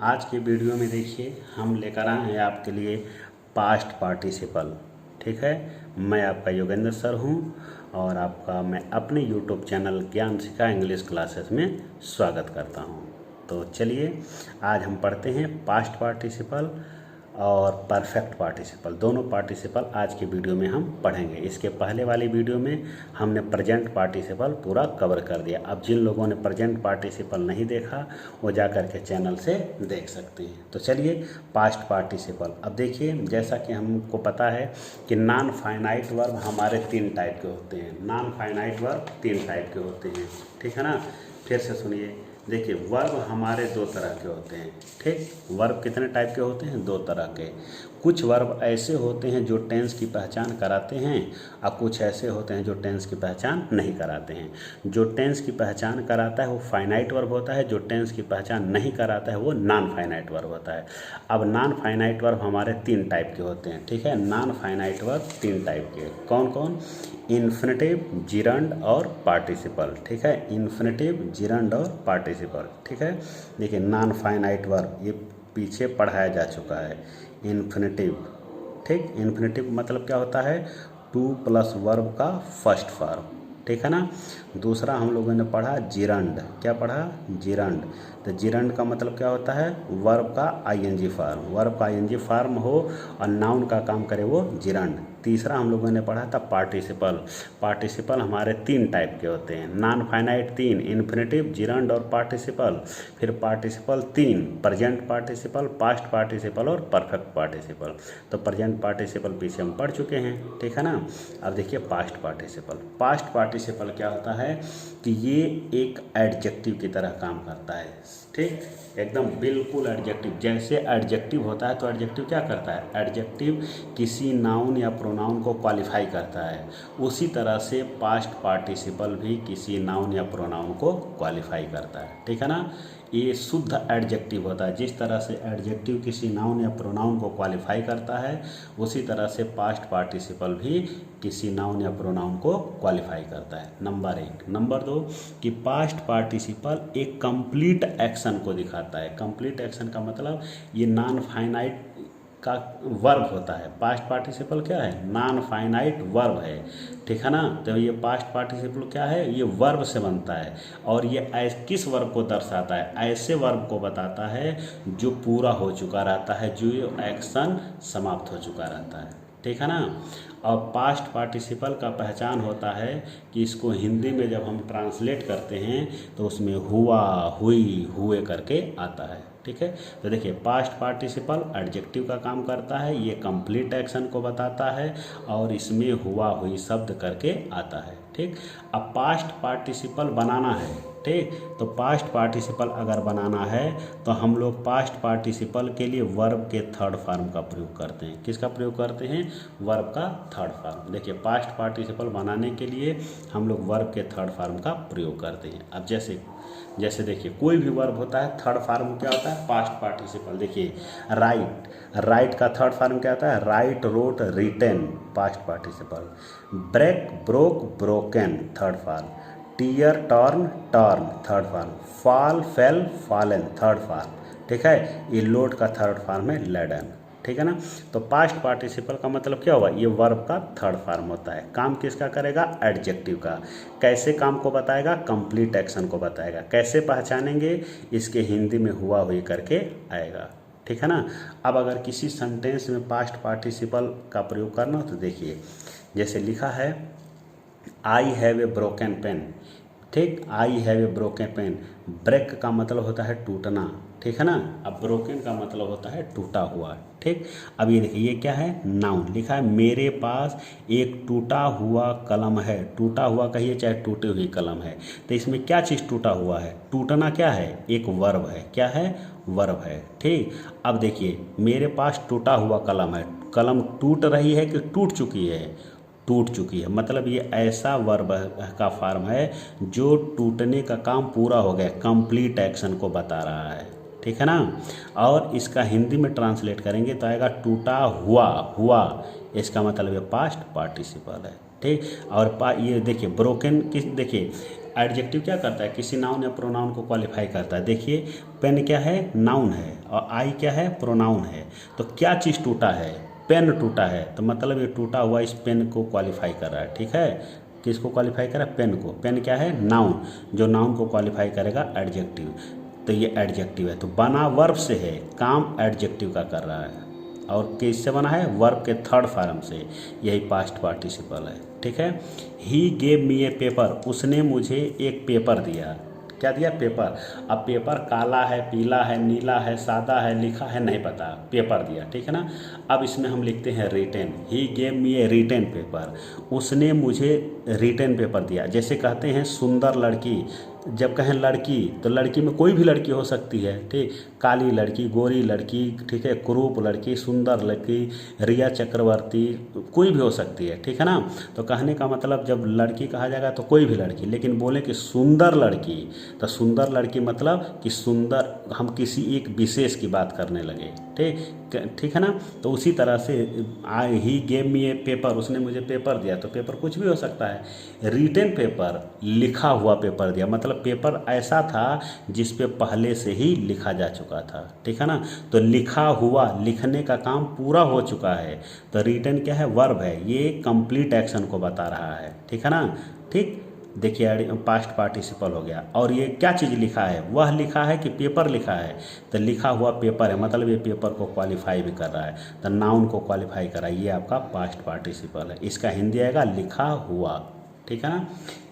आज के वीडियो में देखिए हम लेकर आए हैं आपके लिए पास्ट पार्टिसिपल। ठीक है, मैं आपका योगेंद्र सर हूं और आपका मैं अपने यूट्यूब चैनल ज्ञान सिखा इंग्लिश क्लासेस में स्वागत करता हूं। तो चलिए आज हम पढ़ते हैं पास्ट पार्टिसिपल और परफेक्ट पार्टिसिपल, दोनों पार्टिसिपल आज की वीडियो में हम पढ़ेंगे। इसके पहले वाली वीडियो में हमने प्रेजेंट पार्टिसिपल पूरा कवर कर दिया। अब जिन लोगों ने प्रेजेंट पार्टिसिपल नहीं देखा वो जा कर के चैनल से देख सकते हैं। तो चलिए पास्ट पार्टिसिपल। अब देखिए, जैसा कि हमको पता है कि नॉन फाइनाइट वर्ब हमारे 3 टाइप के होते हैं। नॉन फाइनाइट वर्ब 3 टाइप के होते हैं, ठीक है ना। फिर से सुनिए, देखिए वर्ब हमारे 2 तरह के होते हैं। ठीक, वर्ब कितने टाइप के होते हैं? 2 तरह के। कुछ वर्ब ऐसे होते हैं जो टेंस की पहचान कराते हैं और कुछ ऐसे होते हैं जो टेंस की पहचान नहीं कराते हैं। जो टेंस की पहचान कराता है वो फाइनाइट वर्ब होता है, जो टेंस की पहचान नहीं कराता है वो नॉन फाइनाइट वर्ब होता है। अब नॉन फाइनाइट वर्ब हमारे 3 टाइप के होते हैं, ठीक है। नॉन फाइनाइट वर्ब 3 टाइप के, कौन कौन? इन्फिनेटिव, जिरंड और पार्टिसिपल, ठीक है। इन्फिनेटिव, जिरंड और पार्टिसिपल, ठीक है। देखिए नॉन फाइनाइट वर्ब ये पीछे पढ़ाया जा चुका है। इन्फिनेटिव, ठीक, इन्फिनेटिव मतलब क्या होता है? 2 प्लस वर्ब का फर्स्ट फॉर्म, ठीक है ना। दूसरा हम लोगों ने पढ़ा जिरंड। क्या पढ़ा? जिरंड। तो जिरंड का मतलब क्या होता है? वर्ब का आईएनजी फॉर्म, वर्ब का आईएनजी फॉर्म हो और नाउन का काम करे वो जिरंड। तीसरा हम लोगों ने पढ़ा था पार्टिसिपल। पार्टिसिपल हमारे 3 टाइप के होते हैं। नॉन फाइनाइट 3, इन्फिनेटिव, जिरंड और पार्टिसिपल। फिर participle 3, present participle, past participle और परफेक्ट पार्टिसिपल। तो प्रेजेंट पार्टिसिपल पीछे हम पढ़ चुके हैं, ठीक है ना। अब देखिए पास्ट पार्टिसिपल। पास्ट पार्टिसिपल क्या होता है कि ये एक एडजेक्टिव की तरह काम करता है, ठीक, एकदम बिल्कुल एडजेक्टिव। जैसे एडजेक्टिव होता है तो एडजेक्टिव क्या करता है? एडजेक्टिव किसी नाउन या प्रोनाउन को क्वालिफाई करता है। उसी तरह से पास्ट पार्टिसिपल भी किसी नाउन या प्रोनाउन को क्वालिफाई करता है, ठीक है ना। ये शुद्ध एडजेक्टिव होता है। जिस तरह से एडजेक्टिव किसी नाउन या प्रोनाउन को क्वालिफाई करता है उसी तरह से पास्ट पार्टिसिपल भी किसी नाउन या प्रोनाउन को क्वालिफाई करता है। नंबर 1। नंबर 2 कि पास्ट पार्टिसिपल एक कंप्लीट एक्शन को दिखाता है। कंप्लीट एक्शन का मतलब ये नॉन फाइनाइट का वर्ब होता है। पास्ट पार्टिसिपल क्या है? नॉन फाइनाइट वर्ब है, ठीक है ना। तो ये पास्ट पार्टिसिपल क्या है? ये वर्ब से बनता है और ये किस वर्ब को दर्शाता है? ऐसे वर्ब को बताता है जो पूरा हो चुका रहता है, जो एक्शन समाप्त हो चुका रहता है, ठीक है ना। और पास्ट पार्टिसिपल का पहचान होता है कि इसको हिंदी में जब हम ट्रांसलेट करते हैं तो उसमें हुआ, हुई, हुए करके आता है, ठीक है। तो देखिए पास्ट पार्टिसिपल एडजेक्टिव का काम करता है, ये कंप्लीट एक्शन को बताता है और इसमें हुआ, हुई शब्द करके आता है, ठीक। अब पास्ट पार्टिसिपल बनाना है, ठीक, तो पास्ट पार्टिसिपल अगर बनाना है तो हम लोग पास्ट पार्टिसिपल के लिए वर्ब के थर्ड फॉर्म का प्रयोग करते हैं। किसका प्रयोग करते हैं? वर्ब का थर्ड फॉर्म। देखिए पास्ट पार्टिसिपल बनाने के लिए हम लोग वर्ब के थर्ड फॉर्म का प्रयोग करते हैं। अब जैसे देखिए कोई भी वर्ब होता है थर्ड फॉर्म क्या होता है? Past participle. देखिए राइट, राइट का थर्ड फॉर्म क्या होता है? Write, wrote, written, past participle. Break, broke, broken, third form. Tear, tore, torn, third form. Fall, fell, fallen, third form, ठीक है। ये लोड का थर्ड फॉर्म है लेडन, ठीक है ना। तो पास्ट पार्टिसिपल का मतलब क्या हुआ? ये वर्ब का थर्ड फॉर्म होता है। काम किसका करेगा? एडजेक्टिव का। कैसे काम को बताएगा? कंप्लीट एक्शन को बताएगा। कैसे पहचानेंगे? इसके हिंदी में हुआ, हुई करके आएगा, ठीक है ना। अब अगर किसी सेंटेंस में पास्ट पार्टिसिपल का प्रयोग करना हो तो देखिए जैसे लिखा है I have a broken pen, ठीक, I have a broken pen. Break का मतलब होता है टूटना, ठीक है ना। अब ब्रोकन का मतलब होता है टूटा हुआ, ठीक। अब ये देखिए ये क्या है? नाउन। लिखा है मेरे पास एक टूटा हुआ कलम है। टूटा हुआ कहिए चाहे टूटी हुई कलम है, तो इसमें क्या चीज़ टूटा हुआ है? टूटना क्या है? एक वर्ब है। क्या है? वर्ब है, ठीक। अब देखिए मेरे पास टूटा हुआ कलम है। कलम टूट रही है कि टूट चुकी है? टूट चुकी है। मतलब ये ऐसा वर्ब का फॉर्म है जो टूटने का काम पूरा हो गया, कंप्लीट एक्शन को बता रहा है, ठीक है ना। और इसका हिंदी में ट्रांसलेट करेंगे तो आएगा टूटा हुआ, हुआ, इसका मतलब ये पास्ट पार्टिसिपल है, ठीक। और ये देखिए ब्रोकन किस, देखिए एडजेक्टिव क्या करता है, किसी नाउन या प्रोनाउन को क्वालिफाई करता है। देखिए पेन क्या है, नाउन है, और आई क्या है, प्रोनाउन है। तो क्या चीज़ टूटा है, पेन टूटा है, तो मतलब ये टूटा हुआ इस पेन को क्वालिफाई कर रहा है। ठीक है, किसको क्वालिफाई कर रहा है, पेन को। पेन क्या है, नाउन, जो नाउन को क्वालिफाई करेगा एडजेक्टिव, तो ये एडजेक्टिव है। तो बना वर्ब से है, काम एडजेक्टिव का कर रहा है, और किससे बना है, वर्ब के थर्ड फॉर्म से, यही पास्ट पार्टिसिपल है। ठीक है, ही गेव मी ए पेपर, उसने मुझे एक पेपर दिया। क्या दिया, पेपर। अब पेपर काला है, पीला है, नीला है, सादा है, लिखा है नहीं पता, पेपर दिया। ठीक है ना। अब इसमें हम लिखते हैं written, he gave me a written paper, उसने मुझे रिटेन पेपर दिया। जैसे कहते हैं सुंदर लड़की, जब कहें लड़की तो लड़की में कोई भी लड़की हो सकती है। ठीक, काली लड़की, गोरी लड़की, ठीक है, कुरूप लड़की, सुंदर लड़की, रिया चक्रवर्ती, कोई भी हो सकती है। ठीक है ना। तो कहने का मतलब जब लड़की कहा जाएगा तो कोई भी लड़की, लेकिन बोले कि सुंदर लड़की, तो सुंदर लड़की मतलब कि सुंदर, हम किसी एक विशेष की बात करने लगे। ठीक है ना। तो उसी तरह से आई ही गेव मी ए पेपर, उसने मुझे पेपर दिया, तो पेपर कुछ भी हो सकता है। रिटेन पेपर, लिखा हुआ पेपर दिया, मतलब पेपर ऐसा था जिस पे पहले से ही लिखा जा चुका था। ठीक है ना। तो लिखा हुआ, लिखने का काम पूरा हो चुका है, तो रिटेन क्या है, वर्ब है, ये कंप्लीट एक्शन को बता रहा है। ठीक है ना। ठीक, देखिए पास्ट पार्टिसिपल हो गया। और ये क्या चीज़ लिखा है, वह लिखा है कि पेपर लिखा है, तो लिखा हुआ पेपर है, मतलब ये पेपर को क्वालिफाई भी कर रहा है, तो नाउन को क्वालिफाई कर रहा है, ये आपका पास्ट पार्टिसिपल है। इसका हिंदी आएगा लिखा हुआ। ठीक है ना।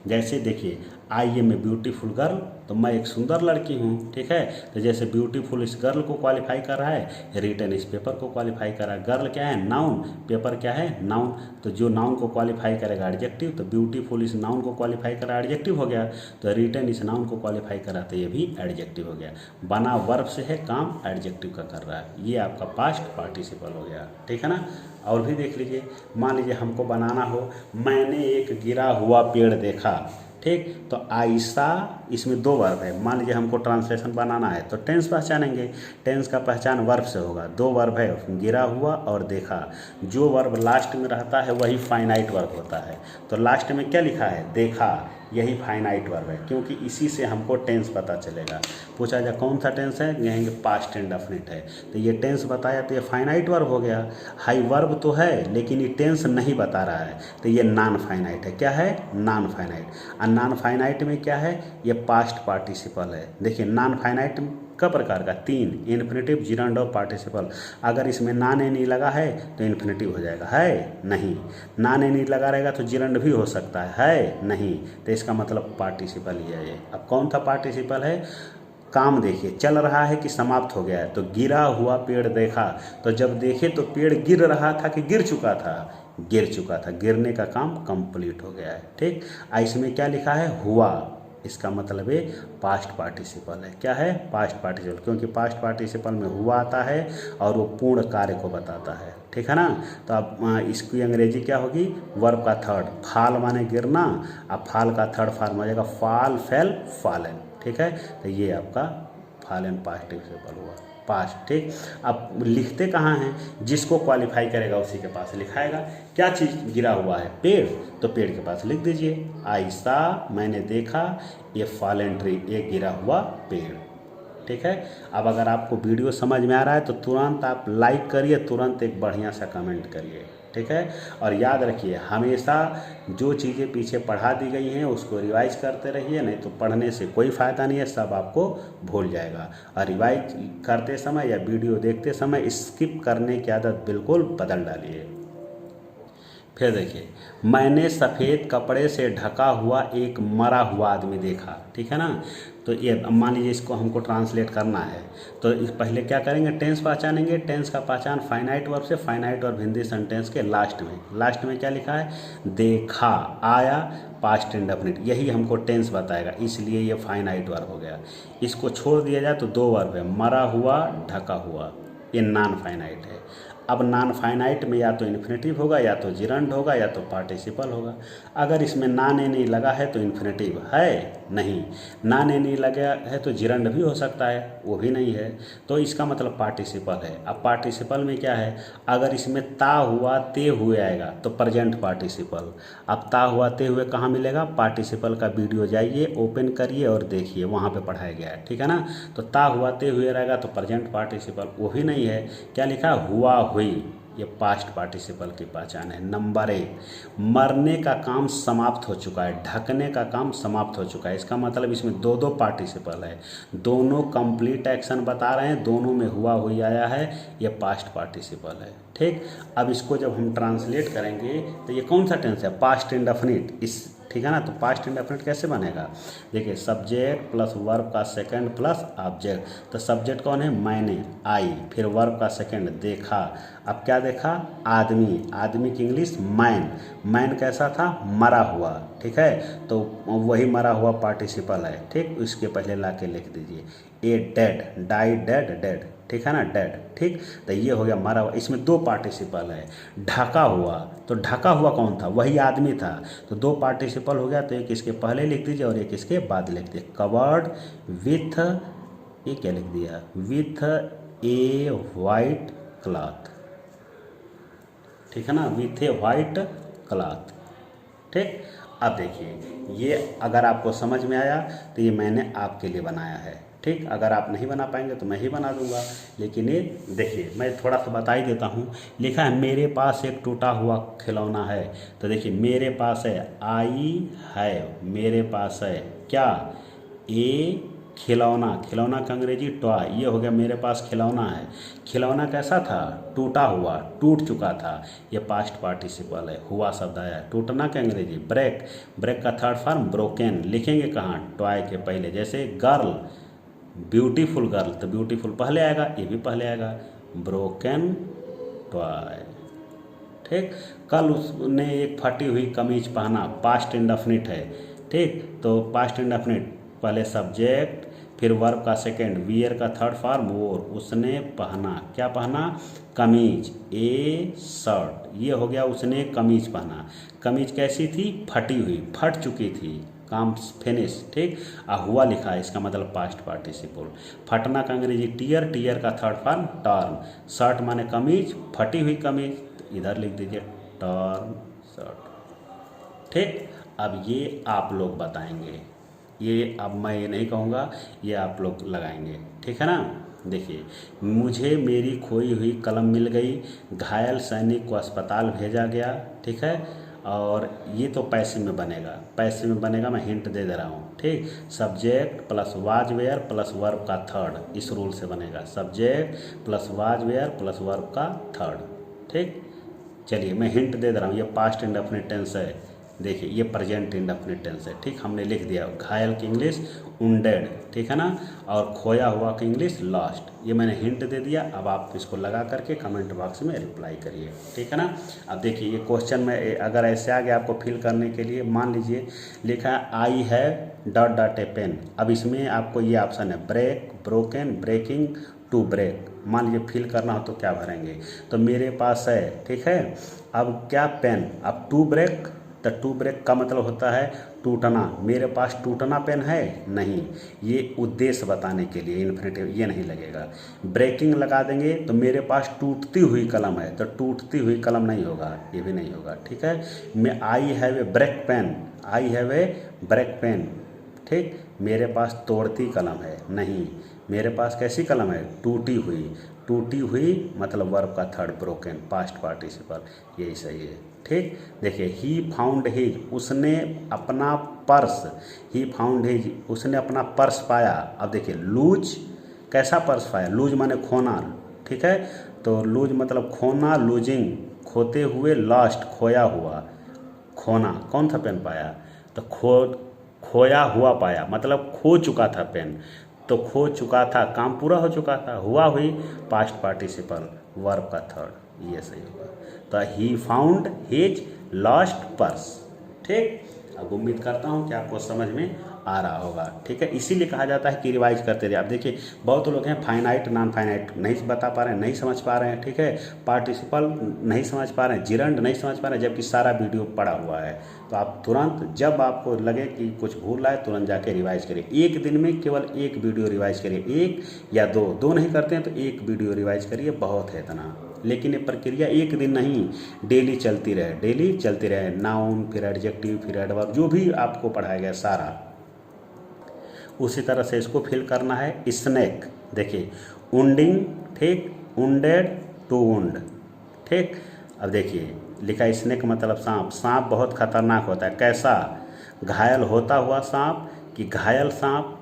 जैसे देखिए I am a beautiful girl, तो मैं एक सुंदर लड़की हूँ। ठीक है, तो जैसे ब्यूटीफुल इस गर्ल को क्वालिफाई कर रहा है, रिटन इस पेपर को क्वालिफाई कर रहा है। गर्ल क्या है, नाउन, पेपर क्या है, नाउन, तो जो नाउन को क्वालिफाई करेगा एडजेक्टिव, तो ब्यूटीफुल इस नाउन को क्वालिफाई करा एडजेक्टिव हो गया, तो रिटन इस नाउन को क्वालिफाई करा तो ये भी एडजेक्टिव हो गया। बना वर्ब से है, काम एडजेक्टिव का कर रहा है, ये आपका पास्ट पार्टिसिपल हो गया। ठीक है ना। और भी देख लीजिए, मान लीजिए हमको बनाना हो, मैंने एक गिरा हुआ पेड़ देखा। ठीक, तो आयशा, इसमें दो वर्ब है। मान लीजिए हमको ट्रांसलेशन बनाना है, तो टेंस पहचानेंगे, टेंस का पहचान वर्ब से होगा। दो वर्ब है, गिरा हुआ और देखा, जो वर्ब लास्ट में रहता है वही फाइनाइट वर्ब होता है। तो लास्ट में क्या लिखा है, देखा, यही फाइनाइट वर्ब है, क्योंकि इसी से हमको टेंस पता चलेगा। पूछा जाए कौन सा टेंस है, कहेंगे पास्ट इंडेफिनिट है, तो ये टेंस बताया तो ये फाइनाइट वर्ब हो गया। हाई वर्ब तो है लेकिन ये टेंस नहीं बता रहा है, तो ये नॉन फाइनाइट है। क्या है, नॉन फाइनाइट। और नॉन फाइनाइट में क्या है, ये पास्ट पार्टिसिपल है। देखिए नॉन फाइनाइट का प्रकार का तीन, इन्फिनेटिव, जिरंड और पार्टिसिपल। अगर इसमें नॉन एनी लगा है तो इन्फिनेटिव हो जाएगा, है नहीं। नॉन एनी लगा रहेगा तो जिरंड भी हो सकता है नहीं, तो इसका मतलब पार्टिसिपल ही है ये। अब कौन सा पार्टिसिपल है, काम देखिए चल रहा है कि समाप्त हो गया है, तो गिरा हुआ पेड़ देखा, तो जब देखे तो पेड़ गिर रहा था कि गिर चुका था, गिर चुका था, गिरने का काम कंप्लीट हो गया है। ठीक, इसमें क्या लिखा है, हुआ, इसका मतलब ये पास्ट पार्टिसिपल है। क्या है, पास्ट पार्टिसिपल, क्योंकि पास्ट पार्टिसिपल में हुआ आता है और वो पूर्ण कार्य को बताता है। ठीक है ना। तो अब इसकी अंग्रेजी क्या होगी, वर्ब का थर्ड, फाल माने गिरना, अब फाल का थर्ड फॉर्म हो जाएगा फाल, फेल, फालन। ठीक है, तो ये आपका फालन पार्टिसिपल हुआ, पास्ट। ठीक, अब लिखते कहाँ हैं, जिसको क्वालिफाई करेगा उसी के पास लिखाएगा। क्या चीज़ गिरा हुआ है, पेड़, तो पेड़ के पास लिख दीजिए आयशा, मैंने देखा ये फॉलन ट्री, ये गिरा हुआ पेड़। ठीक है। अब अगर आपको वीडियो समझ में आ रहा है तो तुरंत आप लाइक करिए, तुरंत एक बढ़िया सा कमेंट करिए। ठीक है, और याद रखिए हमेशा जो चीज़ें पीछे पढ़ा दी गई हैं उसको रिवाइज करते रहिए, नहीं तो पढ़ने से कोई फ़ायदा नहीं है, सब आपको भूल जाएगा। और रिवाइज करते समय या वीडियो देखते समय स्किप करने की आदत बिल्कुल बदल डालिए। फिर देखिए, मैंने सफ़ेद कपड़े से ढका हुआ एक मरा हुआ आदमी देखा। ठीक है ना। तो ये मान लीजिए इसको हमको ट्रांसलेट करना है, तो इस पहले क्या करेंगे, टेंस पहचानेंगे। टेंस का पहचान फाइनाइट वर्ब से, फाइनाइट वर्ब हिंदी सेंटेंस के लास्ट में, लास्ट में क्या लिखा है, देखा, आया, पास्ट इंडेफिनिट, यही हमको टेंस बताएगा, इसलिए ये फाइनाइट वर्ब हो गया। इसको छोड़ दिया जाए तो दो वर्ब है, मरा हुआ, ढका हुआ, ये नॉन फाइनाइट है। अब नॉन फाइनाइट में या तो इन्फिनेटिव होगा, या तो जिरंड होगा, या तो पार्टिसिपल होगा। अगर इसमें नॉन एनी लगा है तो इन्फिनेटिव है नहीं, नॉन एनी लगा है तो जिरंड भी हो सकता है, वो भी नहीं है, तो इसका मतलब पार्टिसिपल है। अब पार्टिसिपल में क्या है, अगर इसमें ता हुआ ते हुए आएगा तो प्रेजेंट पार्टिसिपल। अब ता हुआ ते हुए कहाँ मिलेगा, पार्टिसिपल का वीडियो जाइए, ओपन करिए और देखिए, वहाँ पे पढ़ाया गया है, ठीक है ना। तो ता हुआ ते हुए रहेगा तो प्रेजेंट पार्टिसिपल, वो भी नहीं है। क्या लिखा, हुआ हुई, ये पास्ट पार्टिसिपल की पहचान है। नंबर 1, मरने का काम समाप्त हो चुका है, ढकने का काम समाप्त हो चुका है। इसका मतलब इसमें दो दो पार्टिसिपल है, दोनों कंप्लीट एक्शन बता रहे हैं, दोनों में हुआ हुई आया है, ये पास्ट पार्टिसिपल है, ठीक। अब इसको जब हम ट्रांसलेट करेंगे तो ये कौन सा टेंस है, पास्ट इंडेफिनिट, इस, ठीक है ना। तो पास्ट इंडेफिनिट कैसे बनेगा, देखिए सब्जेक्ट प्लस वर्ब का सेकंड प्लस ऑब्जेक्ट। तो सब्जेक्ट कौन है, मैंने, आई, फिर वर्ब का सेकंड देखा। अब क्या देखा, आदमी, आदमी की इंग्लिश मैन, मैन कैसा था, मरा हुआ, ठीक है। तो वही मरा हुआ पार्टिसिपल है, ठीक। इसके पहले ला के लिख दीजिए, a dead, die dead, dead, ठीक है ना, डेड, ठीक। तो ये हो गया मरा हुआ, इसमें दो पार्टिसिपल है। ढका हुआ, तो ढका हुआ कौन था, वही आदमी था, तो दो पार्टिसिपल हो गया, तो एक इसके पहले लिख दीजिए और एक इसके बाद लिख दीजिए। कवर्ड विथ, ये क्या लिख दिया, विथ ए वाइट क्लॉथ, ठीक है ना, विथ ए वाइट क्लॉथ, ठीक। अब देखिए, ये अगर आपको समझ में आया तो ये मैंने आपके लिए बनाया है, ठीक। अगर आप नहीं बना पाएंगे तो मैं ही बना दूंगा, लेकिन ये देखिए मैं थोड़ा सा बता ही देता हूँ। लिखा है मेरे पास एक टूटा हुआ खिलौना है, तो देखिए मेरे पास है, आई है, मेरे पास है क्या, ए खिलौना, खिलौना का अंग्रेजी टॉय, ये हो गया मेरे पास खिलौना है। खिलौना कैसा था, टूटा हुआ, टूट चुका था, ये पास्ट पार्टिसिपल है, हुआ शब्द आया। टूटना का अंग्रेजी ब्रेक, ब्रेक का थर्ड फॉर्म ब्रोकन, लिखेंगे कहाँ, टॉय के पहले। जैसे गर्ल, ब्यूटीफुल गर्ल, तो ब्यूटीफुल पहले आएगा, ये भी पहले आएगा, ब्रोकन टॉय, ठीक। कल उसने एक फटी हुई कमीज पहना, पास्ट इंडेफिनिट है, ठीक। तो पास्ट इंडेफिनिट पहले सब्जेक्ट, फिर वर्ब का सेकंड, वियर का थर्ड फॉर्म वोर, उसने पहना, क्या पहना, कमीज, ए शर्ट, ये हो गया उसने कमीज पहना। कमीज कैसी थी, फटी हुई, फट चुकी थी, काम फिनिश, ठीक। हुआ लिखा है, इसका मतलब पास्ट पार्टिसिपल। फटना का अंग्रेजी टीयर, टीयर का थर्ड फॉर्म टर्न, शर्ट माने कमीज, फटी हुई कमीज, तो इधर लिख दीजिए टर्न शर्ट, ठीक। अब ये आप लोग बताएंगे, ये अब मैं ये नहीं कहूँगा, ये आप लोग लगाएंगे, ठीक है ना। देखिए, मुझे मेरी खोई हुई कलम मिल गई, घायल सैनिक को अस्पताल भेजा गया, ठीक है। और ये तो पैसिव में बनेगा, पैसिव में बनेगा, मैं हिंट दे रहा हूँ, ठीक। Subject plus was were plus verb का थर्ड, इस रूल से बनेगा, subject plus was were plus verb का थर्ड, ठीक। चलिए मैं हिंट दे रहा हूँ, ये पास्ट इंडेफिनिट टेंस है, देखिए ये प्रेजेंट इंडेफिनिट टेंस है, ठीक। हमने लिख दिया, घायल की इंग्लिश उंडेड, ठीक है ना, और खोया हुआ की इंग्लिश लॉस्ट, ये मैंने हिंट दे दिया। अब आप इसको लगा करके कमेंट बॉक्स में रिप्लाई करिए, ठीक है ना। अब देखिए ये क्वेश्चन में अगर ऐसे आ गया आपको फिल करने के लिए, मान लीजिए लिखा है आई है डॉट डॉट ए पेन, अब इसमें आपको ये ऑप्शन है break, broken, breaking, to break. मान लीजिए फिल करना हो तो क्या भरेंगे, तो मेरे पास है, ठीक है। अब क्या पेन, अब टू ब्रेक, तो टू ब्रेक का मतलब होता है टूटना, मेरे पास टूटना पेन है नहीं, ये उद्देश्य बताने के लिए इन्फिनेटिव, ये नहीं लगेगा। ब्रेकिंग लगा देंगे तो मेरे पास टूटती हुई कलम है, तो टूटती हुई कलम नहीं होगा, ये भी नहीं होगा, ठीक है। मैं I have a break pen, I have a break pen, ठीक। मेरे पास तोड़ती कलम है नहीं, मेरे पास कैसी कलम है, टूटी हुई, टूटी हुई मतलब वर्ब का थर्ड ब्रोकन, पास्ट पार्टिसिपल, यही सही है, ठीक। देखिए ही फाउंड हिज, उसने अपना पर्स, ही फाउंड हिज, उसने अपना पर्स पाया। अब देखिए लूज, कैसा पर्स पाया, लूज माने खोना, ठीक है। तो लूज मतलब खोना, लूजिंग, खोते हुए, लॉस्ट खोया हुआ, खोना, कौन सा पेन पाया, तो खोया हुआ पाया, मतलब खो चुका था पेन, तो खो चुका था काम पूरा हो चुका था, हुआ हुई पास्ट पार्टिसिपल वर्ब का थर्ड, ये सही होगा। तो he found his lost purse, ठीक। अब उम्मीद करता हूँ कि आपको समझ में आ रहा होगा। ठीक है, इसीलिए कहा जाता है कि रिवाइज करते रहिए। आप देखिए बहुत लोग हैं फाइनाइट नॉन फाइनाइट नहीं बता पा रहे हैं, नहीं समझ पा रहे हैं। ठीक है, पार्टिसिपल नहीं समझ पा रहे हैं, जिरंड नहीं समझ पा रहे हैं, जबकि सारा वीडियो पड़ा हुआ है। तो आप तुरंत जब आपको लगे कि कुछ भूल रहा है तुरंत जाके रिवाइज करिए। एक दिन में केवल एक वीडियो रिवाइज करिए, एक या दो नहीं करते हैं तो एक वीडियो रिवाइज करिए, बहुत है इतना। लेकिन ये प्रक्रिया एक दिन नहीं, डेली चलती रहे, डेली चलती रहे। नाउन फिर एडजेक्टिव फिर एडवर्ब जो भी आपको पढ़ाया गया सारा उसी तरह से इसको फिल करना है। स्नेक देखिए उंडिंग, ठीक, उंडेड टू उंड, ठीक। अब देखिए लिखा स्नेक मतलब सांप। सांप बहुत खतरनाक होता है, कैसा, घायल होता हुआ सांप कि घायल सांप।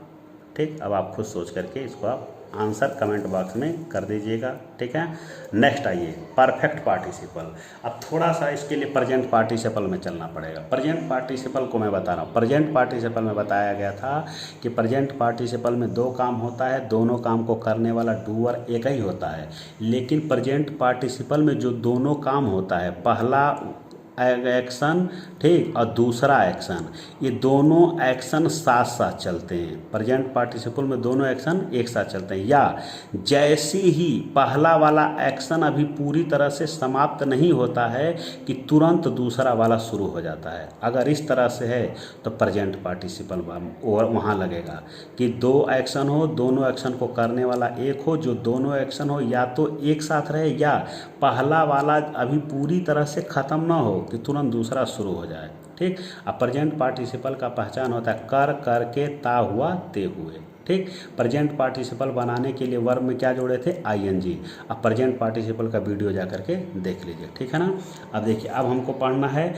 ठीक, अब आप खुद सोच करके इसको आप आंसर कमेंट बॉक्स में कर दीजिएगा। ठीक है, नेक्स्ट आइए परफेक्ट पार्टिसिपल। अब थोड़ा सा इसके लिए प्रेजेंट पार्टिसिपल में चलना पड़ेगा। प्रेजेंट पार्टिसिपल को मैं बता रहा हूँ। प्रेजेंट पार्टिसिपल में बताया गया था कि प्रेजेंट पार्टिसिपल में दो काम होता है, दोनों काम को करने वाला डूअर एक ही होता है। लेकिन प्रेजेंट पार्टिसिपल में जो दोनों काम होता है, पहला एक्शन, ठीक, और दूसरा एक्शन, ये दोनों एक्शन साथ साथ चलते हैं। प्रेजेंट पार्टिसिपल में दोनों एक्शन एक साथ चलते हैं। या जैसे ही पहला वाला एक्शन अभी पूरी तरह से समाप्त नहीं होता है कि तुरंत दूसरा वाला शुरू हो जाता है। अगर इस तरह से है तो प्रेजेंट पार्टिसिपल वहाँ लगेगा कि दो एक्शन हो, दोनों एक्शन को करने वाला एक हो, जो दोनों एक्शन हो या तो एक साथ रहे या पहला वाला अभी पूरी तरह से ख़त्म ना हो कि तुरंत दूसरा शुरू हो जाए। ठीक, अब प्रेजेंट पार्टिसिपल का पहचान होता है कर करके ता हुआ ते हुए। ठीक, प्रेजेंट पार्टिसिपल बनाने के लिए वर्ब में क्या जोड़े थे, आईएनजी। अब प्रेजेंट पार्टिसिपल का वीडियो जा करके देख लीजिए। ठीक है ना। अब देखिए अब हमको पढ़ना है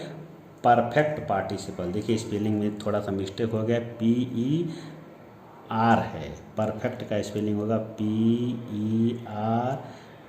परफेक्ट पार्टिसिपल। देखिए स्पेलिंग में थोड़ा सा मिस्टेक हो गया, PER है, परफेक्ट का स्पेलिंग होगा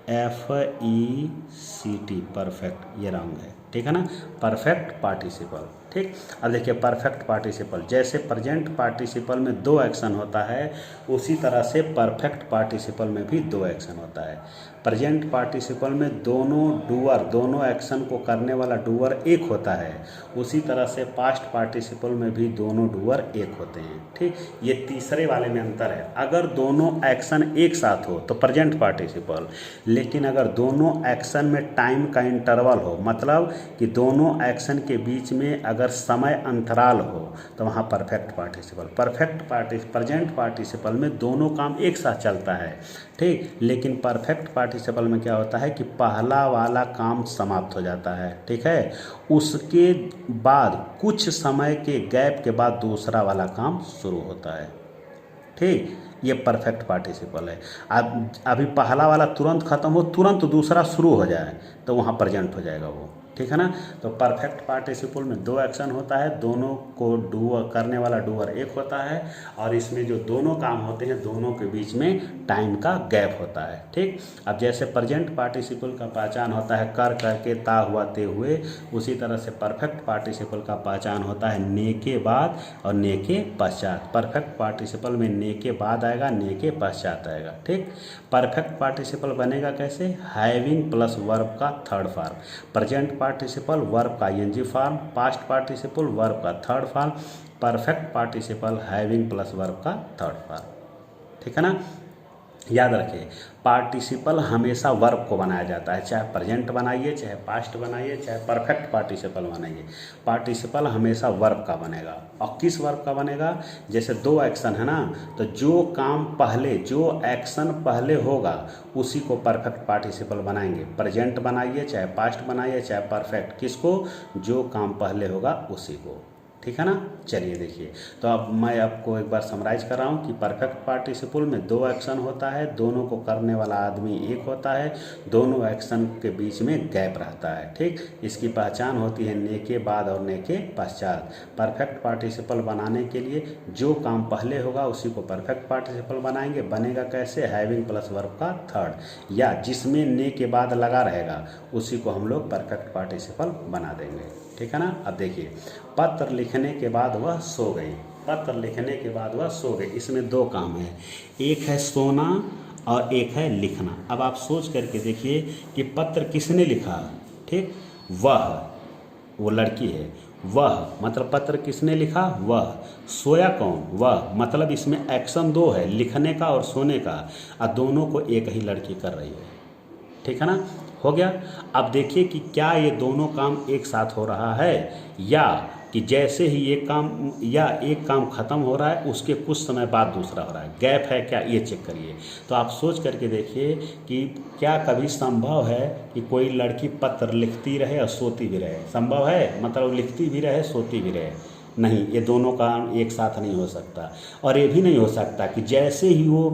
PERFECT, परफेक्ट, ये रॉन्ग है। ठीक है ना, परफेक्ट पार्टिसिपल। ठीक, अब देखिए परफेक्ट पार्टिसिपल जैसे प्रेजेंट पार्टिसिपल में दो एक्शन होता है, उसी तरह से परफेक्ट पार्टिसिपल में भी दो एक्शन होता है। प्रेजेंट पार्टिसिपल में दोनों डूअर, दोनों एक्शन को करने वाला डूअर एक होता है, उसी तरह से पास्ट पार्टिसिपल में भी दोनों डूअर एक होते हैं। ठीक, ये तीसरे वाले में अंतर है। अगर दोनों एक्शन एक साथ हो तो प्रेजेंट पार्टिसिपल, लेकिन अगर दोनों एक्शन में टाइम का इंटरवल हो, मतलब कि दोनों एक्शन के बीच में अगर समय अंतराल हो तो वहाँ परफेक्ट पार्टिसिपल। प्रेजेंट पार्टिसिपल में दोनों काम एक साथ चलता है। ठीक, लेकिन परफेक्ट पार्टिसिपल में क्या होता है कि पहला वाला काम समाप्त हो जाता है। ठीक है, उसके बाद कुछ समय के गैप के बाद दूसरा वाला काम शुरू होता है। ठीक, ये परफेक्ट पार्टिसिपल है। अब अभी पहला वाला तुरंत खत्म हो, तुरंत दूसरा शुरू हो जाए तो वहाँ प्रेजेंट हो जाएगा वो। ठीक है ना। तो परफेक्ट पार्टिसिपल में दो एक्शन होता है, दोनों को डूअर करने वाला डूअर एक होता है, और इसमें जो दोनों काम होते हैं दोनों के बीच में टाइम का गैप होता है। ठीक, अब जैसे प्रेजेंट पार्टिसिपल का पहचान होता है कर करके ता हुआ ते हुए, उसी तरह से परफेक्ट पार्टिसिपल का पहचान होता है ने के बाद और ने के पश्चात। परफेक्ट पार्टिसिपल में ने के बाद आएगा, ने के पश्चात आएगा। ठीक, परफेक्ट पार्टिसिपल बनेगा कैसे, हैविंग प्लस वर्ब का third form, present participle verb का ING form, past participle verb का third form, perfect participle having plus verb का थर्ड फॉर्म। ठीक है ना। याद रखिए पार्टिसिपल हमेशा वर्ब को बनाया जाता है, चाहे प्रेजेंट बनाइए, चाहे पास्ट बनाइए, चाहे परफेक्ट पार्टिसिपल बनाइए, पार्टिसिपल हमेशा वर्ब का बनेगा। और किस वर्ब का बनेगा, जैसे दो एक्शन है ना, तो जो काम पहले, जो एक्शन पहले होगा उसी को परफेक्ट पार्टिसिपल बनाएंगे। प्रेजेंट बनाइए, चाहे पास्ट बनाइए, चाहे परफेक्ट, किसको, जो काम पहले होगा उसी को। ठीक है ना। चलिए देखिए, तो अब मैं आपको एक बार समराइज कर रहा हूँ कि परफेक्ट पार्टिसिपल में दो एक्शन होता है, दोनों को करने वाला आदमी एक होता है, दोनों एक्शन के बीच में गैप रहता है। ठीक, इसकी पहचान होती है ने के बाद और ने के पश्चात। परफेक्ट पार्टिसिपल बनाने के लिए जो काम पहले होगा उसी को परफेक्ट पार्टिसिपल बनाएंगे। बनेगा कैसे, हैविंग प्लस वर्ब का थर्ड, या जिसमें ने के बाद लगा रहेगा उसी को हम लोग परफेक्ट पार्टिसिपल बना देंगे। ठीक है ना। अब देखिए पत्र लिखने के बाद वह सो गई, पत्र लिखने के बाद वह सो गई, इसमें दो काम है, एक है सोना और एक है लिखना। अब आप सोच करके देखिए कि पत्र किसने लिखा। ठीक, वह, वो लड़की है, वह मतलब पत्र किसने लिखा, वह। सोया कौन, वह। मतलब इसमें एक्शन दो है, लिखने का और सोने का, और दोनों को एक ही लड़की कर रही है। ठीक है ना, हो गया। अब देखिए कि क्या ये दोनों काम एक साथ हो रहा है, या कि जैसे ही एक काम या एक काम खत्म हो रहा है उसके कुछ समय बाद दूसरा हो रहा है, गैप है क्या, ये चेक करिए। तो आप सोच करके देखिए कि क्या कभी संभव है कि कोई लड़की पत्र लिखती रहे और सोती भी रहे, संभव है, मतलब लिखती भी रहे सोती भी रहे? नहीं, ये दोनों काम एक साथ नहीं हो सकता। और ये भी नहीं हो सकता कि जैसे ही वो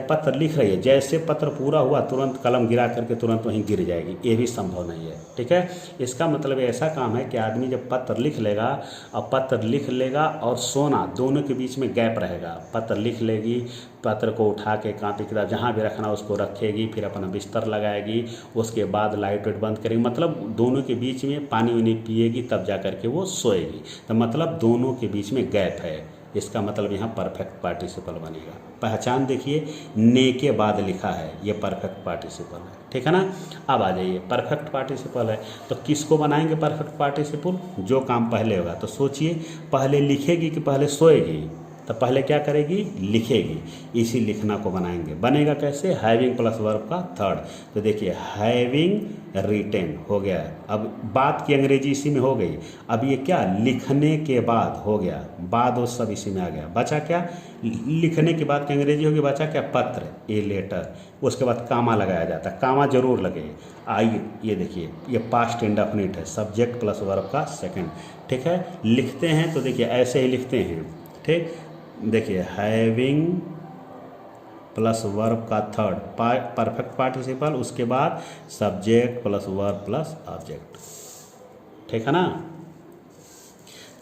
पत्र लिख रही है, जैसे पत्र पूरा हुआ तुरंत कलम गिरा करके तुरंत वहीं गिर जाएगी, ये भी संभव नहीं है। ठीक है, इसका मतलब ऐसा काम है कि आदमी जब पत्र लिख लेगा और पत्र लिख लेगा और सोना, दोनों के बीच में गैप रहेगा। पत्र लिख लेगी, पत्र को उठा के कापी किताब जहाँ भी रखना उसको रखेगी, फिर अपना बिस्तर लगाएगी, उसके बाद लाइट वाइट बंद करेगी, मतलब दोनों के बीच में पानी वानी पिएगी, तब जा करके वो सोएगी। तो मतलब दोनों के बीच में गैप है, इसका मतलब यहाँ परफेक्ट पार्टिसिपल बनेगा। पहचान देखिए, ने के बाद लिखा है, ये परफेक्ट पार्टिसिपल है। ठीक है ना, अब आ जाइए, परफेक्ट पार्टिसिपल है तो किसको बनाएंगे परफेक्ट पार्टिसिपल, जो काम पहले होगा। तो सोचिए, पहले लिखेगी कि पहले सोएगी, तो पहले क्या करेगी, लिखेगी, इसी लिखना को बनाएंगे। बनेगा कैसे, हैविंग प्लस वर्ब का थर्ड। तो देखिए हैविंग रिटेन हो गया। अब बात की अंग्रेजी इसी में हो गई। अब ये क्या, लिखने के बाद हो गया, बाद वो सब इसी में आ गया। बचा क्या, लिखने के बाद की अंग्रेजी होगी, बचा क्या, पत्र, ए लेटर। उसके बाद कामा लगाया जाता है, कामा जरूर लगे। आइए ये देखिए, ये पास्ट इंडेफिनिट है, सब्जेक्ट प्लस वर्ब का सेकंड। ठीक है, लिखते हैं तो देखिए ऐसे ही लिखते हैं। ठीक, देखिए हैविंग प्लस वर्ब का थर्ड परफेक्ट पार्टिसिपल, उसके बाद subject plus verb plus object. ठीक है ना,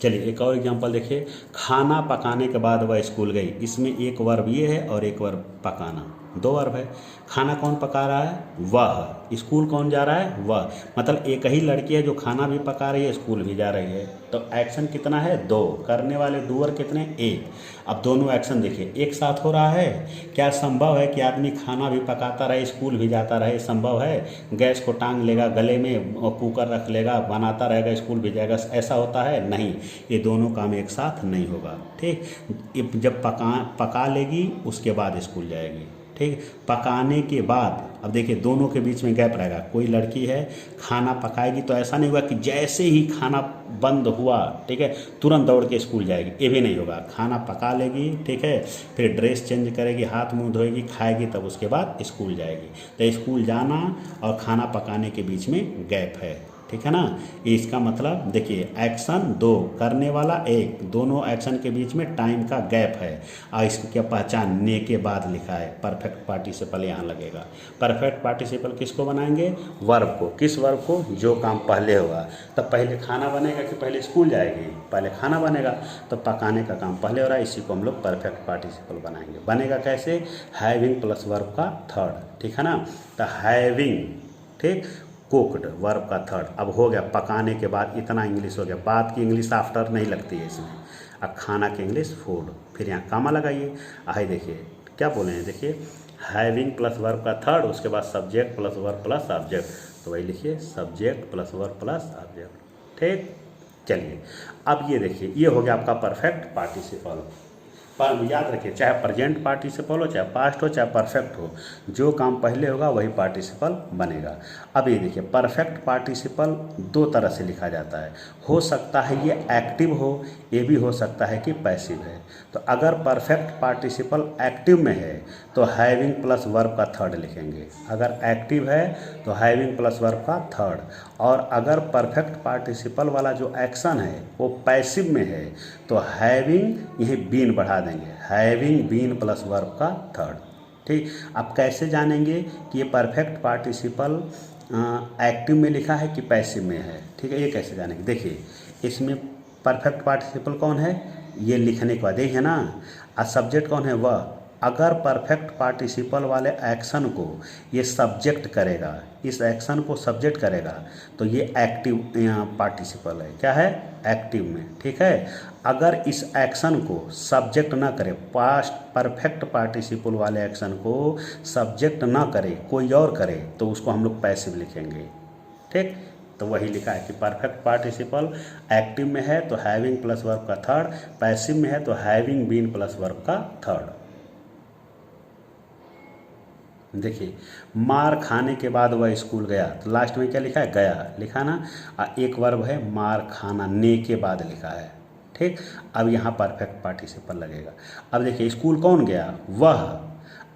चलिए एक और एग्जांपल देखिए, खाना पकाने के बाद वह स्कूल गई। इसमें एक वर्ब ये है और एक वर्ब पकाना, दो वर्ब है। खाना कौन पका रहा है, वह। स्कूल कौन जा रहा है, वह। मतलब एक ही लड़की है जो खाना भी पका रही है, स्कूल भी जा रही है। तो एक्शन कितना है, दो। करने वाले डूअर कितने, एक। अब दोनों एक्शन देखिए एक साथ हो रहा है। क्या संभव है कि आदमी खाना भी पकाता रहे, स्कूल भी जाता रहे, संभव है? गैस को टांग लेगा गले में और कुकर रख लेगा, बनाता रहेगा, स्कूल भी जाएगा, ऐसा होता है? नहीं, ये दोनों काम एक साथ नहीं होगा। ठीक, जब पका लेगी उसके बाद स्कूल जाएगी। ठीक, पकाने के बाद अब देखिए दोनों के बीच में गैप रहेगा। कोई लड़की है खाना पकाएगी तो ऐसा नहीं होगा कि जैसे ही खाना बंद हुआ, ठीक है, तुरंत दौड़ के स्कूल जाएगी, ये भी नहीं होगा। खाना पका लेगी, ठीक है, फिर ड्रेस चेंज करेगी, हाथ मुंह धोएगी, खाएगी, तब उसके बाद स्कूल जाएगी। तो स्कूल जाना और खाना पकाने के बीच में गैप है। ठीक है ना, इसका मतलब देखिए एक्शन दो, करने वाला एक, दोनों एक्शन के बीच में टाइम का गैप है। और इसकी क्या पहचान, ने के बाद लिखा है, परफेक्ट पार्टिसिपल यहाँ लगेगा। परफेक्ट पार्टिसिपल किसको बनाएंगे, वर्ब को। किस वर्ब को, जो काम पहले होगा। तब पहले खाना बनेगा कि पहले स्कूल जाएगी, पहले खाना बनेगा, तो पकाने का काम पहले हो रहा है, इसी को हम लोग परफेक्ट पार्टिसिपल बनाएंगे। बनेगा कैसे, हैविंग प्लस वर्ब का थर्ड। ठीक है ना, तो हैविंग, ठीक, कुक्ड वर्ब का थर्ड। अब हो गया, पकाने के बाद इतना इंग्लिश हो गया। बात की इंग्लिश आफ्टर नहीं लगती है इसमें। अब खाना की इंग्लिश फूड, फिर यहाँ कामा लगाइए। आइए देखिए क्या बोले हैं, देखिए हैविंग प्लस वर्ब का थर्ड, उसके बाद subject plus verb plus object. तो वही लिखिए, subject plus verb plus object. ठीक, चलिए अब ये देखिए, ये हो गया आपका परफेक्ट पार्टिसिपल। पर याद रखिए, चाहे प्रेजेंट पार्टिसिपल हो, चाहे पास्ट हो, चाहे परफेक्ट हो, जो काम पहले होगा वही पार्टिसिपल बनेगा। अब ये देखिए, परफेक्ट पार्टिसिपल दो तरह से लिखा जाता है। हो सकता है ये एक्टिव हो, ये भी हो सकता है कि पैसिव है। तो अगर परफेक्ट पार्टिसिपल एक्टिव में है तो हैविंग प्लस वर्ब का थर्ड लिखेंगे। अगर एक्टिव है तो हैविंग प्लस वर्ब का थर्ड। और अगर परफेक्ट पार्टिसिपल वाला जो एक्शन है वो पैसिव में है तो हैविंग, यही बीन बढ़ा देंगे, हैविंग बीन प्लस वर्ब का थर्ड। ठीक, अब कैसे जानेंगे कि ये परफेक्ट पार्टिसिपल एक्टिव में लिखा है कि पैसिव में है? ठीक है, ये कैसे जानेंगे, देखिए इसमें परफेक्ट पार्टिसिपल कौन है, ये लिखने के बाद यही है ना। और सब्जेक्ट कौन है, वह। अगर परफेक्ट पार्टिसिपल वाले एक्शन को ये सब्जेक्ट करेगा, इस एक्शन को सब्जेक्ट करेगा, तो ये एक्टिव पार्टिसिपल है। क्या है, एक्टिव में। ठीक है, अगर इस एक्शन को सब्जेक्ट ना करे, पास्ट परफेक्ट पार्टिसिपल वाले एक्शन को सब्जेक्ट ना करे, कोई और करे, तो उसको हम लोग पैसिव लिखेंगे। ठीक, तो वही लिखा है कि परफेक्ट पार्टिसिपल एक्टिव में है तो हैविंग प्लस वर्ब का थर्ड, पैसिव में है तो हैविंग बीन प्लस वर्ब का थर्ड। देखिए, मार खाने के बाद वह स्कूल गया, तो लास्ट में क्या लिखा है, गया लिखा ना। एक वर्ब है मार खाना, ने के बाद लिखा है, ठीक। अब यहाँ परफेक्ट पार्टिसिपल लगेगा। अब देखिए, स्कूल कौन गया, वह।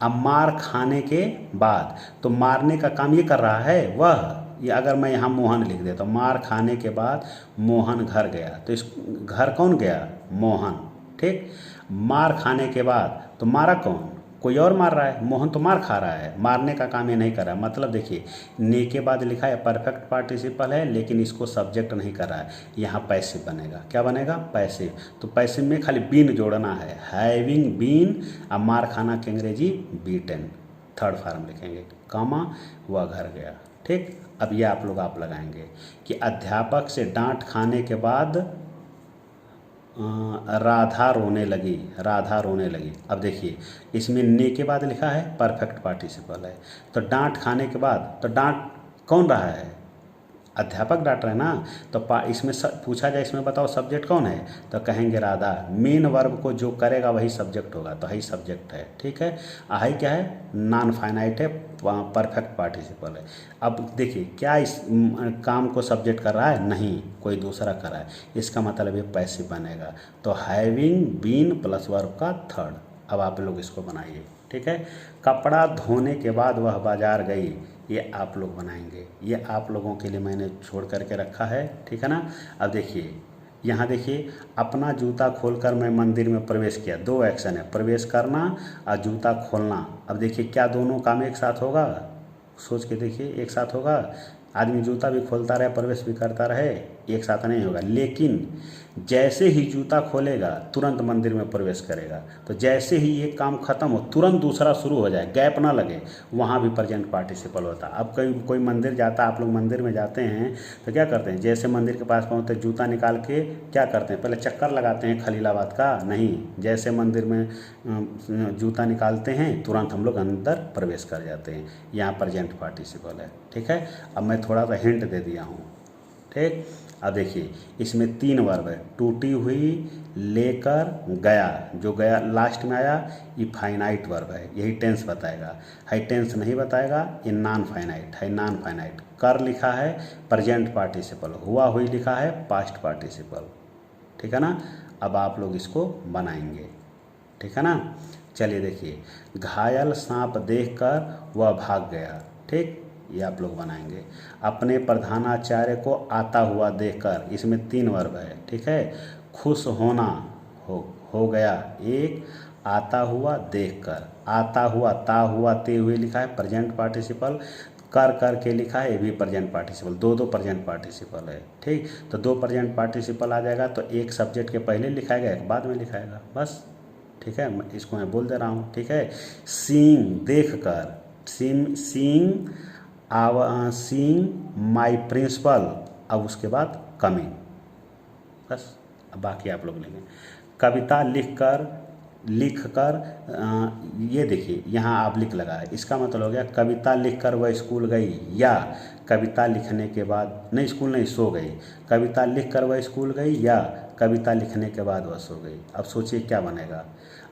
अब मार खाने के बाद, तो मारने का काम ये कर रहा है वह। ये अगर मैं यहाँ मोहन लिख देता, तो मार खाने के बाद मोहन घर गया, तो इस घर कौन गया, मोहन, ठीक। मार खाने के बाद तो मारा कौन, कोई और मार रहा है, मोहन तो मार खा रहा है, मारने का काम ये नहीं कर रहा है। मतलब देखिए, ने के बाद लिखा है परफेक्ट पार्टिसिपल है, लेकिन इसको सब्जेक्ट नहीं कर रहा है, यहाँ पैसिव बनेगा। क्या बनेगा, पैसिव। तो पैसिव में खाली बीन जोड़ना है, हैविंग बीन। अब मार खाना के अंग्रेजी बीटन, थर्ड फॉर्म लिखेंगे, कामा, वह घर गया, ठीक। अब ये आप लोग लगाएंगे कि अध्यापक से डांट खाने के बाद राधा रोने लगी, राधा रोने लगी। अब देखिए, इसमें ने के बाद लिखा है परफेक्ट पार्टिसिपल है, तो डांट खाने के बाद, तो डांट कौन रहा है, अध्यापक डांट रहे ना। तो इसमें पूछा जाए इसमें बताओ सब्जेक्ट कौन है, तो कहेंगे राधा। मेन वर्ब को जो करेगा वही सब्जेक्ट होगा, तो वही सब्जेक्ट है, ठीक है। आई क्या है, नॉन फाइनाइट है, परफेक्ट पार्टिसिपल है। अब देखिए, क्या इस काम को सब्जेक्ट कर रहा है, नहीं, कोई दूसरा कर रहा है, इसका मतलब ये पैसिव बनेगा। तो हैविंग बीन प्लस वर्ब का थर्ड। अब आप लोग इसको बनाइए, ठीक है। कपड़ा धोने के बाद वह बाजार गई, ये आप लोग बनाएंगे, ये आप लोगों के लिए मैंने छोड़ करके रखा है, ठीक है ना। अब देखिए, यहाँ देखिए, अपना जूता खोलकर मैं मंदिर में प्रवेश किया, दो एक्शन है, प्रवेश करना और जूता खोलना। अब देखिए, क्या दोनों काम एक साथ होगा, सोच के देखिए, एक साथ होगा। आदमी जूता भी खोलता रहे, प्रवेश भी करता रहे, एक साथ नहीं होगा। लेकिन जैसे ही जूता खोलेगा तुरंत मंदिर में प्रवेश करेगा, तो जैसे ही ये काम खत्म हो तुरंत दूसरा शुरू हो जाए, गैप ना लगे, वहाँ भी प्रेजेंट पार्टिसिपल होता है। अब कोई मंदिर जाता है, आप लोग मंदिर में जाते हैं तो क्या करते हैं, जैसे मंदिर के पास पहुँचते जूता निकाल के क्या करते हैं, पहले चक्कर लगाते हैं खलीलाबाद का, नहीं, जैसे मंदिर में जूता निकालते हैं तुरंत हम लोग अंदर प्रवेश कर जाते हैं, यहाँ प्रेजेंट पार्टिसिपल है, ठीक है। अब मैं थोड़ा सा हिंट दे दिया हूँ, ठीक। अब देखिए, इसमें तीन वर्ब है, टूटी हुई, लेकर, गया। जो गया लास्ट में आया ये फाइनाइट वर्ब है, यही टेंस बताएगा, है टेंस नहीं बताएगा, ये नॉन फाइनाइट है, नॉन फाइनाइट। कर लिखा है प्रेजेंट पार्टिसिपल, हुआ हुई लिखा है पास्ट पार्टिसिपल, ठीक है ना। अब आप लोग इसको बनाएंगे, ठीक है ना। चलिए देखिए, घायल सांप देखकर वह भाग गया, ठीक, ये आप लोग बनाएंगे। अपने प्रधानाचार्य को आता हुआ देखकर, इसमें तीन वर्ब है, ठीक है। खुश होना, हो गया एक, आता हुआ देखकर, आता हुआ, ता हुआ, ते हुए लिखा है प्रेजेंट पार्टिसिपल, कर के लिखा है, ये भी प्रेजेंट पार्टिसिपल, दो प्रेजेंट पार्टिसिपल है, ठीक। तो दो प्रेजेंट पार्टिसिपल आ जाएगा, तो एक सब्जेक्ट के पहले लिखाएगा, एक बाद में लिखाएगा, बस, ठीक है। इसको मैं बोल दे रहा हूँ, ठीक है। सींग देख कर, सींग सीइंग माई प्रिंसिपल, अब उसके बाद कमिंग, बस। अब बाकी आप लोग लेंगे। कविता लिख कर ये देखिए, यहाँ आप लिख लगा है, इसका मतलब हो गया कविता लिखकर वह स्कूल गई, या कविता लिखने के बाद, नहीं स्कूल नहीं, सो गई। कविता लिखकर वह स्कूल गई, या कविता लिखने के बाद वह सो गई। अब सोचिए क्या बनेगा,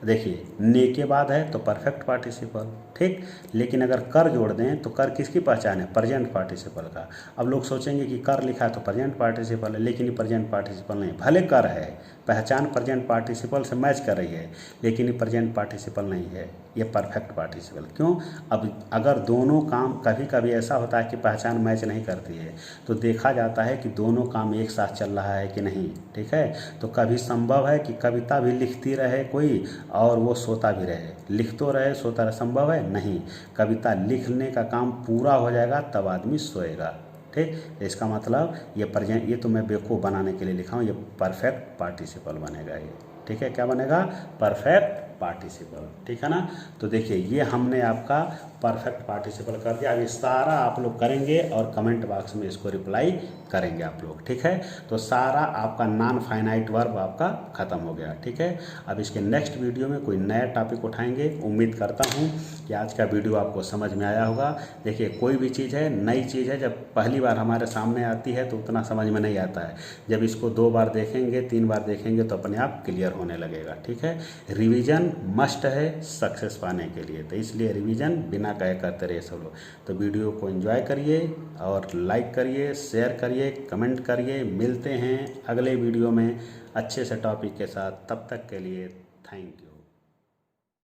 देखिए, ने के बाद है तो परफेक्ट पार्टिसिपल, ठीक। लेकिन अगर कर जोड़ दें तो कर किसकी पहचान है, प्रेजेंट पार्टिसिपल का। अब लोग सोचेंगे कि कर लिखा है तो प्रेजेंट पार्टिसिपल है, लेकिन ये प्रेजेंट पार्टिसिपल नहीं, भले कर है, पहचान प्रेजेंट पार्टिसिपल से मैच कर रही है, लेकिन ये प्रेजेंट पार्टिसिपल नहीं है, ये परफेक्ट पार्टिसिपल। क्यों, अब अगर दोनों काम, कभी कभी ऐसा होता है कि पहचान मैच नहीं करती है, तो देखा जाता है कि दोनों काम एक साथ चल रहा है कि नहीं, ठीक है। तो कभी संभव है कि कविता भी लिखती रहे कोई और वो सोता भी रहे, लिख तो रहे सोता रहे, संभव है नहीं। कविता लिखने का काम पूरा हो जाएगा तब आदमी सोएगा, ठीक। इसका मतलब ये प्रेजेंट, ये तो मैं बेवकूफ़ बनाने के लिए लिखा हूँ, ये परफेक्ट पार्टिसिपल बनेगा ये, ठीक है। क्या बनेगा, परफेक्ट पार्टिसिपल, ठीक है ना। तो देखिए, ये हमने आपका परफेक्ट पार्टिसिपल कर दिया। अब ये सारा आप लोग करेंगे और कमेंट बॉक्स में इसको रिप्लाई करेंगे आप लोग, ठीक है। तो सारा आपका नॉन फाइनाइट वर्ब आपका ख़त्म हो गया, ठीक है। अब इसके नेक्स्ट वीडियो में कोई नया टॉपिक उठाएंगे, उम्मीद करता हूँ कि आज का वीडियो आपको समझ में आया होगा। देखिए कोई भी चीज़ है, नई चीज़ है, जब पहली बार हमारे सामने आती है तो उतना समझ में नहीं आता है। जब इसको 2 बार देखेंगे, 3 बार देखेंगे तो अपने आप क्लियर होने लगेगा। ठीक है, रिवीजन मस्ट है सक्सेस पाने के लिए, तो इसलिए रिवीजन बिना कहे करते रहिए सब लोग। तो वीडियो को एंजॉय करिए और लाइक करिए, शेयर करिए, कमेंट करिए। मिलते हैं अगले वीडियो में अच्छे से टॉपिक के साथ। तब तक के लिए थैंक यू।